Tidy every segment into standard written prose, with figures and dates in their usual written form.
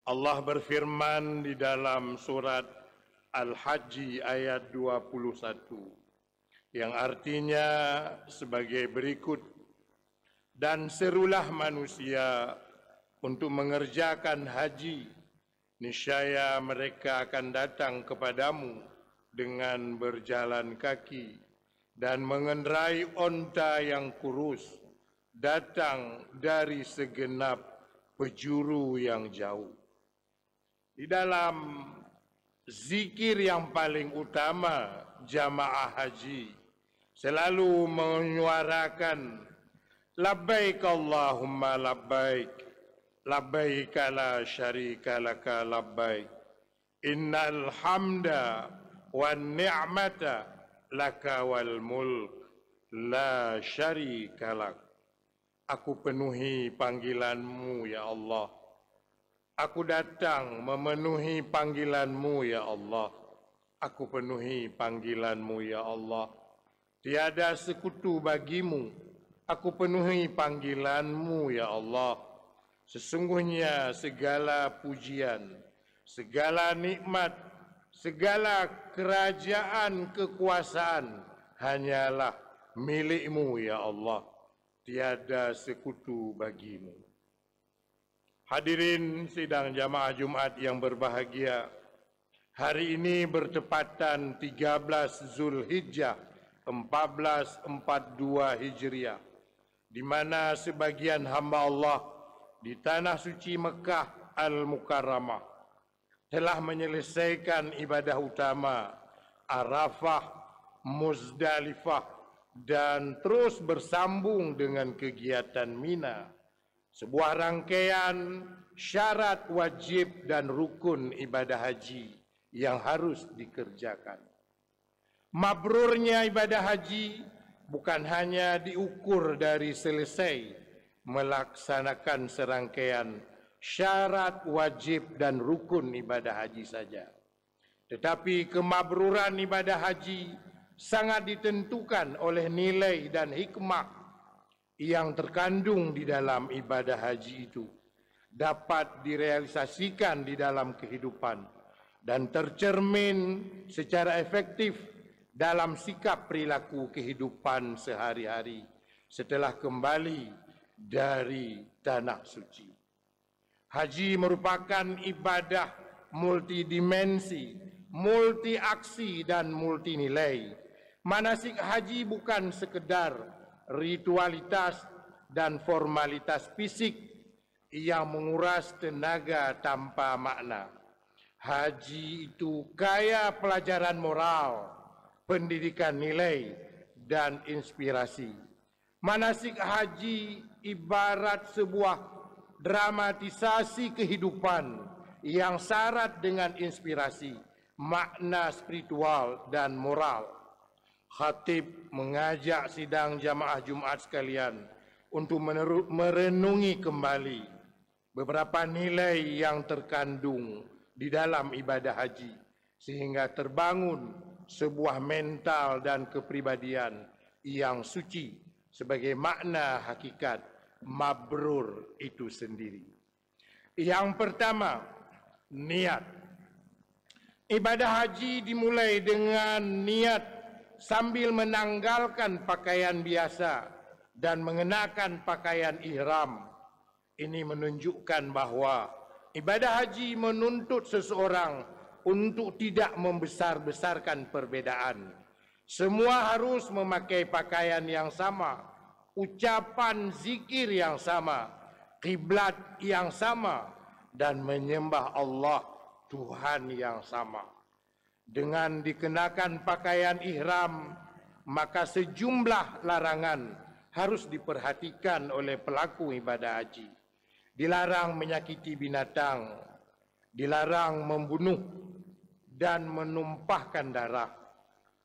Allah berfirman di dalam surat Al-Hajj ayat 21 yang artinya sebagai berikut, dan serulah manusia untuk mengerjakan haji, niscaya mereka akan datang kepadamu dengan berjalan kaki dan mengendarai onta yang kurus, datang dari segenap penjuru yang jauh. Di dalam zikir yang paling utama jamaah haji selalu menyuarakan labbaik Allahumma labbaik, labbaik la syarika laka labbaik, innal hamda wan ni'mata laka wal mulk la syarika lak. Aku penuhi panggilanmu ya Allah. Aku datang memenuhi panggilanmu ya Allah. Aku penuhi panggilanmu ya Allah. Tiada sekutu bagimu. Aku penuhi panggilanmu ya Allah. Sesungguhnya segala pujian, segala nikmat, segala kerajaan kekuasaan hanyalah milikmu ya Allah. Tiada sekutu bagimu. Hadirin sidang jamaah Jumat yang berbahagia, hari ini bertepatan 13 Zulhijjah 1442 Hijriah, di mana sebagian hamba Allah di tanah suci Mekah Al-Mukarramah telah menyelesaikan ibadah utama Arafah, Muzdalifah, dan terus bersambung dengan kegiatan Mina, sebuah rangkaian syarat wajib dan rukun ibadah haji yang harus dikerjakan. Mabrurnya ibadah haji bukan hanya diukur dari selesai melaksanakan serangkaian syarat wajib dan rukun ibadah haji saja, tetapi kemabruran ibadah haji sangat ditentukan oleh nilai dan hikmah yang terkandung di dalam ibadah haji itu, dapat direalisasikan di dalam kehidupan dan tercermin secara efektif dalam sikap perilaku kehidupan sehari-hari setelah kembali dari tanah suci. Haji merupakan ibadah multidimensi, multi aksi dan multi nilai. Manasik haji bukan sekedar ritualitas dan formalitas fisik yang menguras tenaga tanpa makna. Haji itu kaya pelajaran moral, pendidikan nilai, dan inspirasi. Manasik haji ibarat sebuah dramatisasi kehidupan yang syarat dengan inspirasi, makna spiritual dan moral. Khatib mengajak sidang jamaah Jumat sekalian untuk merenungi kembali beberapa nilai yang terkandung di dalam ibadah haji, sehingga terbangun sebuah mental dan kepribadian yang suci sebagai makna hakikat mabrur itu sendiri. Yang pertama, niat. Ibadah haji dimulai dengan niat sambil menanggalkan pakaian biasa dan mengenakan pakaian ihram. Ini menunjukkan bahwa ibadah haji menuntut seseorang untuk tidak membesar-besarkan perbedaan. Semua harus memakai pakaian yang sama, ucapan zikir yang sama, kiblat yang sama, dan menyembah Allah Tuhan yang sama. Dengan dikenakan pakaian ihram, maka sejumlah larangan harus diperhatikan oleh pelaku ibadah haji. Dilarang menyakiti binatang, dilarang membunuh dan menumpahkan darah,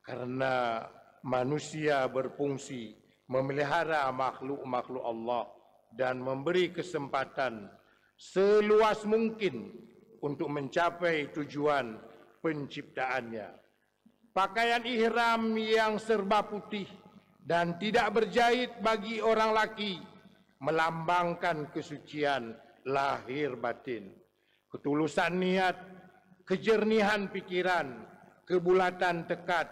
karena manusia berfungsi memelihara makhluk-makhluk Allah dan memberi kesempatan seluas mungkin untuk mencapai tujuan penciptaannya. Pakaian ihram yang serba putih dan tidak berjahit bagi orang laki melambangkan kesucian lahir batin. ketulusan niat, kejernihan pikiran, kebulatan tekad,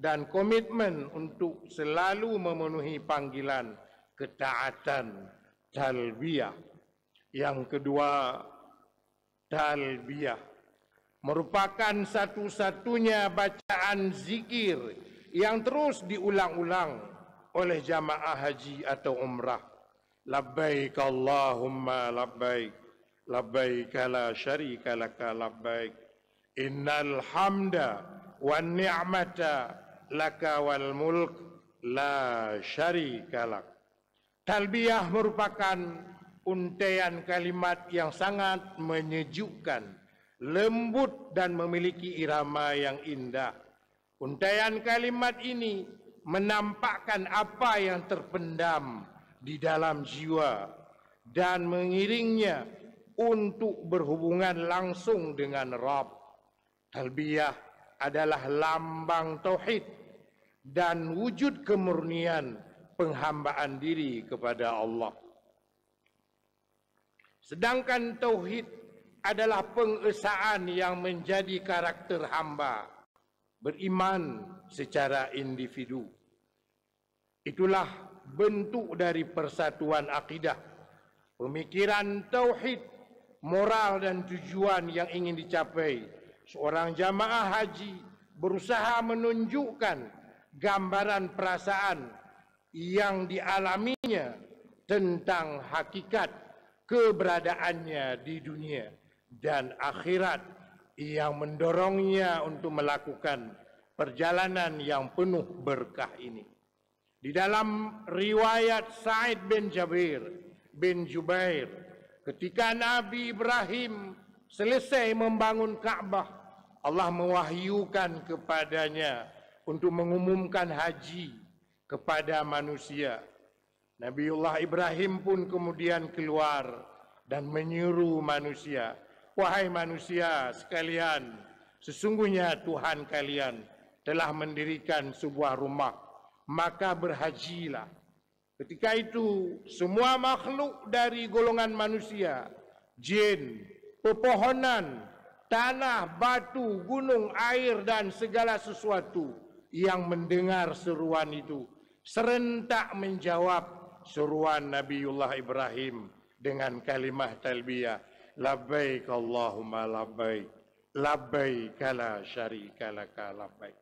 dan komitmen untuk selalu memenuhi panggilan ketaatan talbiyah. Yang kedua, talbiyah merupakan satu-satunya bacaan zikir yang terus diulang-ulang oleh jamaah haji atau umrah. Labbaik Allahumma labbaik, labbaik la syarika laka labbaik, innal hamda wan ni'mata laka wal mulk la syarika lak. Talbiyah merupakan untaian kalimat yang sangat menyejukkan, lembut dan memiliki irama yang indah. Untaian kalimat ini menampakkan apa yang terpendam di dalam jiwa dan mengiringnya untuk berhubungan langsung dengan Rabb. Talbiyah adalah lambang tauhid dan wujud kemurnian penghambaan diri kepada Allah. Sedangkan tauhid adalah pengesaan yang menjadi karakter hamba, beriman secara individu. Itulah bentuk dari persatuan akidah, pemikiran tauhid, moral dan tujuan yang ingin dicapai. Seorang jamaah haji berusaha menunjukkan gambaran perasaan yang dialaminya tentang hakikat keberadaannya di dunia dan akhirat yang mendorongnya untuk melakukan perjalanan yang penuh berkah ini. Di dalam riwayat Sa'id bin Jubair, ketika Nabi Ibrahim selesai membangun Ka'bah, Allah mewahyukan kepadanya untuk mengumumkan haji kepada manusia. Nabiullah Ibrahim pun kemudian keluar dan menyuruh manusia, "Wahai manusia sekalian, sesungguhnya Tuhan kalian telah mendirikan sebuah rumah, maka berhajilah." Ketika itu semua makhluk dari golongan manusia, jin, pepohonan, tanah, batu, gunung, air dan segala sesuatu yang mendengar seruan itu serentak menjawab seruan Nabiullah Ibrahim dengan kalimah talbiyah, labbaik Allahumma labbaik, labbaik la syarika laka labbaik.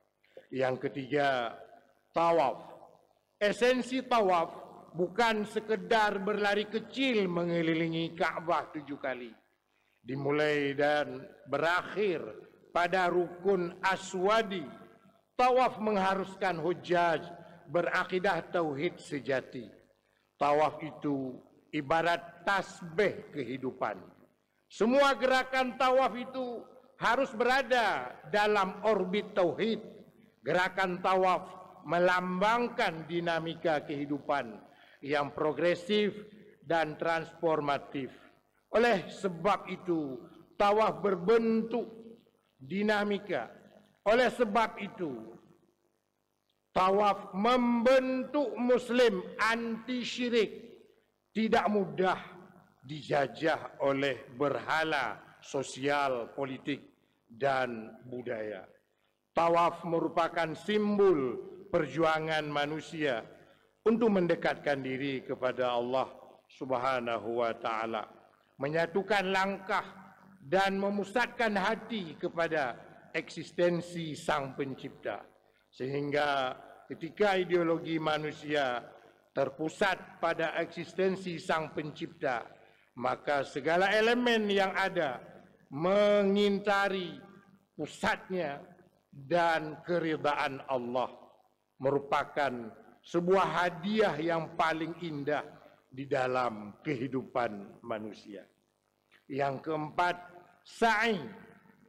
Yang ketiga, tawaf. Esensi tawaf bukan sekedar berlari kecil mengelilingi Ka'bah 7 kali, dimulai dan berakhir pada rukun aswadi. Tawaf mengharuskan hujjaj berakidah tauhid sejati. Tawaf itu ibarat tasbih kehidupan. Semua gerakan tawaf itu harus berada dalam orbit tauhid. Gerakan tawaf melambangkan dinamika kehidupan yang progresif dan transformatif. Oleh sebab itu, tawaf berbentuk dinamika. Oleh sebab itu, tawaf membentuk Muslim anti syirik, tidak mudah dijajah oleh berhala sosial, politik, dan budaya. Tawaf merupakan simbol perjuangan manusia untuk mendekatkan diri kepada Allah Subhanahu wa Ta'ala, menyatukan langkah dan memusatkan hati kepada eksistensi Sang Pencipta, sehingga ketika ideologi manusia terpusat pada eksistensi Sang Pencipta, maka segala elemen yang ada mengintari pusatnya dan keridaan Allah merupakan sebuah hadiah yang paling indah di dalam kehidupan manusia. Yang keempat, sa'i.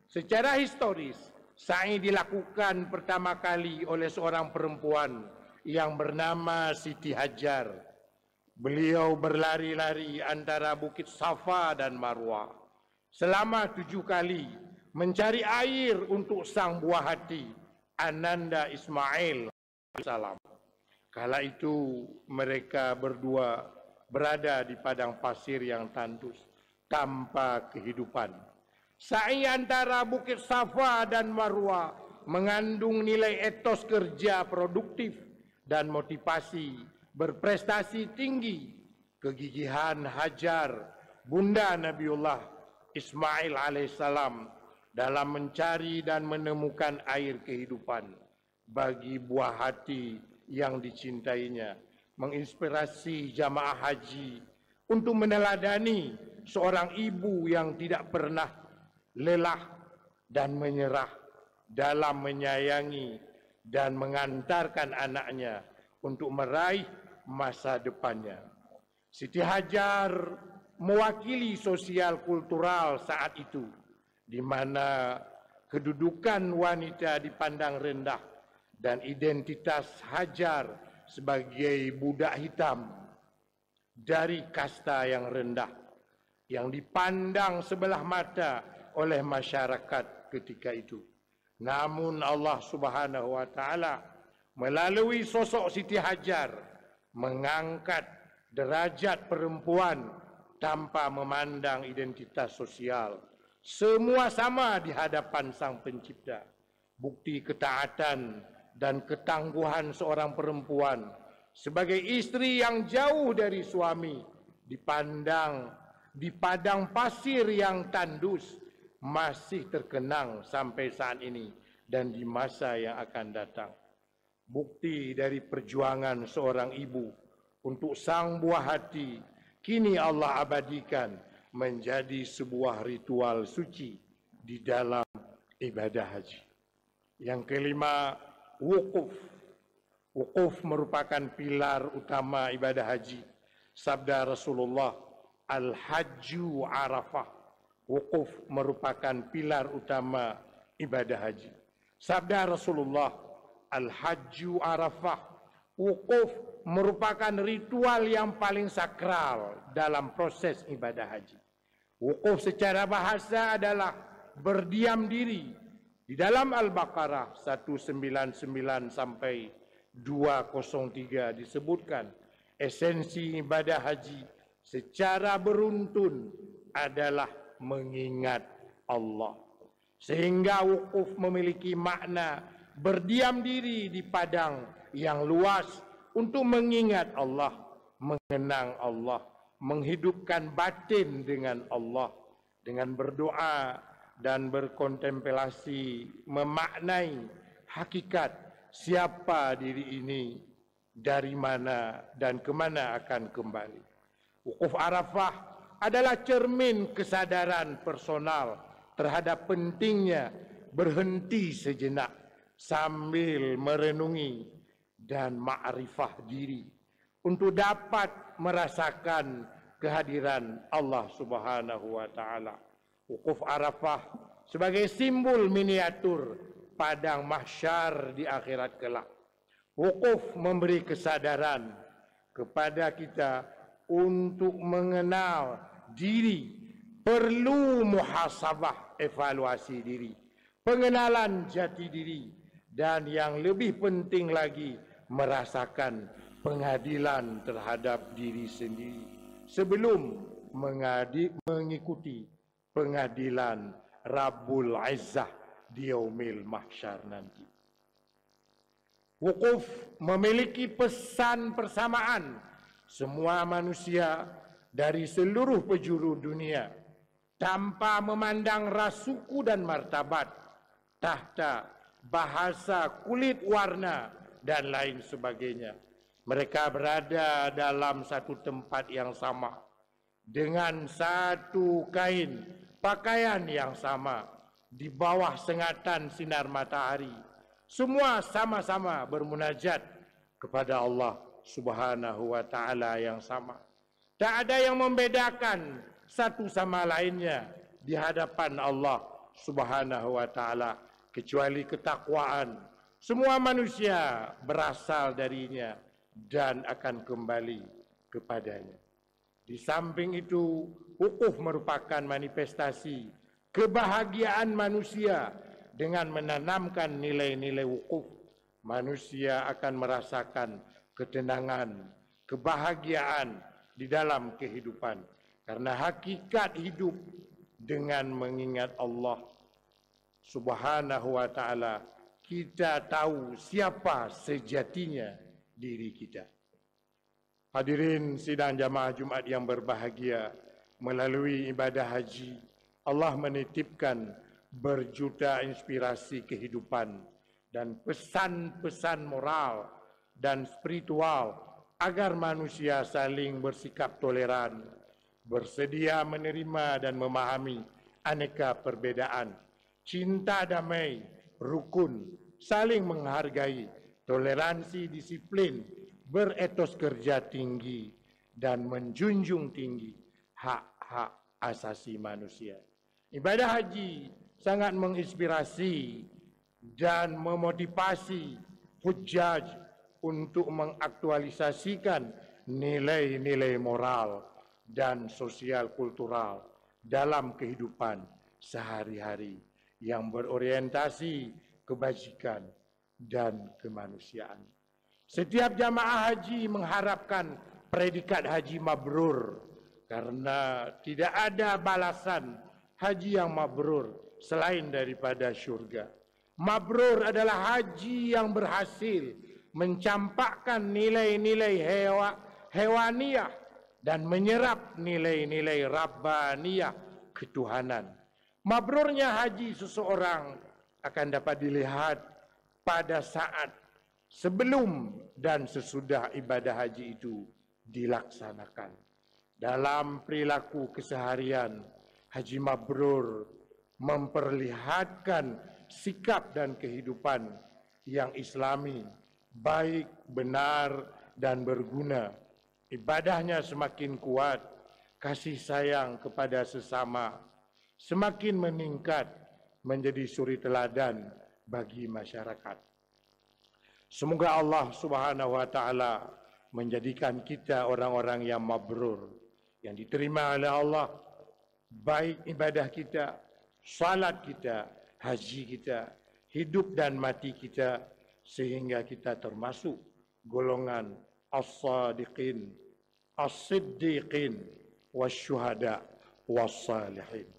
Secara historis, sa'i dilakukan pertama kali oleh seorang perempuan yang bernama Siti Hajar. Beliau berlari-lari antara Bukit Safa dan Marwah selama 7 kali mencari air untuk sang buah hati, Ananda Ismail salam. Kala itu mereka berdua berada di padang pasir yang tandus tanpa kehidupan. Sa'i antara Bukit Safa dan Marwah mengandung nilai etos kerja produktif dan motivasi berprestasi tinggi. Kegigihan Hajar, bunda Nabiullah Ismail alaihissalam, dalam mencari dan menemukan air kehidupan bagi buah hati yang dicintainya, menginspirasi jamaah haji untuk meneladani seorang ibu yang tidak pernah lelah dan menyerah dalam menyayangi dan mengantarkan anaknya untuk meraih masa depannya. Siti Hajar mewakili sosial kultural saat itu, di mana kedudukan wanita dipandang rendah dan identitas Hajar sebagai budak hitam dari kasta yang rendah yang dipandang sebelah mata oleh masyarakat ketika itu. Namun Allah Subhanahu wa taala melalui sosok Siti Hajar mengangkat derajat perempuan tanpa memandang identitas sosial. Semua sama di hadapan Sang Pencipta. Bukti ketaatan dan ketangguhan seorang perempuan sebagai istri yang jauh dari suami dipandang di padang pasir yang tandus masih terkenang sampai saat ini dan di masa yang akan datang. Bukti dari perjuangan seorang ibu untuk sang buah hati kini Allah abadikan menjadi sebuah ritual suci di dalam ibadah haji. Yang kelima, wukuf. Wukuf merupakan pilar utama ibadah haji. Sabda Rasulullah, Al-Hajju Arafah. Wukuf merupakan pilar utama ibadah haji. Sabda Rasulullah, Al-Hajju Arafah. Wukuf merupakan ritual yang paling sakral dalam proses ibadah haji. Wukuf secara bahasa adalah berdiam diri. Di dalam Al-Baqarah 199 sampai 203 disebutkan esensi ibadah haji secara beruntun adalah mengingat Allah. Sehingga wukuf memiliki makna berdiam diri di padang yang luas untuk mengingat Allah, mengenang Allah, menghidupkan batin dengan Allah, dengan berdoa dan berkontemplasi, memaknai hakikat siapa diri ini, dari mana dan kemana akan kembali. Wukuf Arafah adalah cermin kesadaran personal terhadap pentingnya berhenti sejenak sambil merenungi dan ma'rifah diri untuk dapat merasakan kehadiran Allah Subhanahu wa taala. Wukuf Arafah sebagai simbol miniatur padang mahsyar di akhirat kelak. Wukuf memberi kesadaran kepada kita untuk mengenal diri, perlu muhasabah, evaluasi diri, pengenalan jati diri, dan yang lebih penting lagi merasakan pengadilan terhadap diri sendiri sebelum mengikuti pengadilan Rabbul Izzah di yaumil mahsyar nanti. Wukuf memiliki pesan persamaan semua manusia dari seluruh penjuru dunia tanpa memandang ras, suku dan martabat, tahta, bahasa, kulit, warna dan lain sebagainya. Mereka berada dalam satu tempat yang sama dengan satu kain pakaian yang sama di bawah sengatan sinar matahari. Semua sama-sama bermunajat kepada Allah Subhanahu wa taala yang sama. Tak ada yang membedakan satu sama lainnya di hadapan Allah Subhanahu wa taala kecuali ketakwaan. Semua manusia berasal darinya dan akan kembali kepadanya. Di samping itu, wukuf merupakan manifestasi kebahagiaan manusia. Dengan menanamkan nilai-nilai wukuf, manusia akan merasakan ketenangan, kebahagiaan di dalam kehidupan. Karena hakikat hidup dengan mengingat Allah Subhanahu wa taala, kita tahu siapa sejatinya diri kita. Hadirin sidang jamaah Jumat yang berbahagia, melalui ibadah haji, Allah menitipkan berjuta inspirasi kehidupan dan pesan-pesan moral dan spiritual agar manusia saling bersikap toleran, bersedia menerima dan memahami aneka perbedaan, cinta damai, rukun, saling menghargai, toleransi, disiplin, beretos kerja tinggi, dan menjunjung tinggi hak-hak asasi manusia. Ibadah haji sangat menginspirasi dan memotivasi hujjaj untuk mengaktualisasikan nilai-nilai moral dan sosial kultural dalam kehidupan sehari-hari yang berorientasi kebajikan dan kemanusiaan. Setiap jamaah haji mengharapkan predikat haji mabrur karena tidak ada balasan haji yang mabrur selain daripada syurga. Mabrur adalah haji yang berhasil mencampakkan nilai-nilai hewaniyah dan menyerap nilai-nilai rabbaniyah ketuhanan. Mabrurnya haji seseorang akan dapat dilihat pada saat sebelum dan sesudah ibadah haji itu dilaksanakan. Dalam perilaku keseharian, haji mabrur memperlihatkan sikap dan kehidupan yang islami, baik, benar, dan berguna. Ibadahnya semakin kuat, kasih sayang kepada sesama semakin meningkat menjadi suri teladan bagi masyarakat. Semoga Allah Subhanahu wa taala menjadikan kita orang-orang yang mabrur, yang diterima oleh Allah, baik ibadah kita, salat kita, haji kita, hidup dan mati kita, sehingga kita termasuk golongan as-sadiqin, as-siddiqin, wasyuhada, was-salihin.